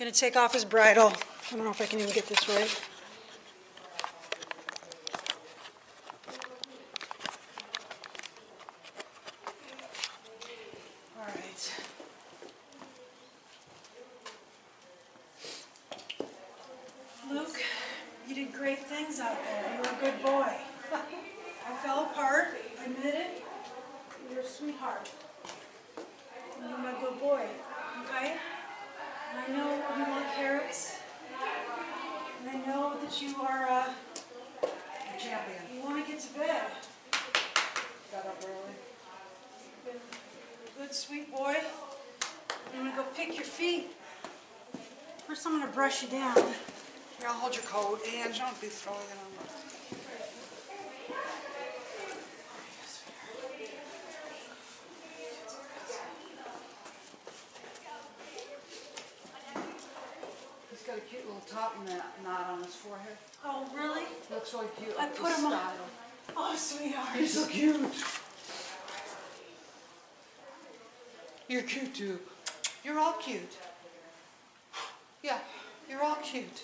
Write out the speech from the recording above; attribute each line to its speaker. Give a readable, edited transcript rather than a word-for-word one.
Speaker 1: Gonna take off his bridle. I don't know if I can even get this right. All right. Luke, you did great things out there. You were a good boy. I fell apart, I admit it. You're a sweetheart. And you're my good boy, okay? And I know you want carrots. And I know that you are a champion. You want to get to bed.
Speaker 2: Got up early.
Speaker 1: You've been a good, sweet boy. I'm going to go pick your feet. First, I'm going to brush you down.
Speaker 2: Here, I'll hold your coat, and don't be throwing it on the... He's got a cute little top knot on his forehead.
Speaker 1: Oh, really?
Speaker 2: Looks really cute.
Speaker 1: I
Speaker 2: Like
Speaker 1: put
Speaker 2: his
Speaker 1: him on.
Speaker 2: style.
Speaker 1: Oh, sweetheart.
Speaker 2: He's so cute. You're cute too. You're all cute. Yeah, you're all cute.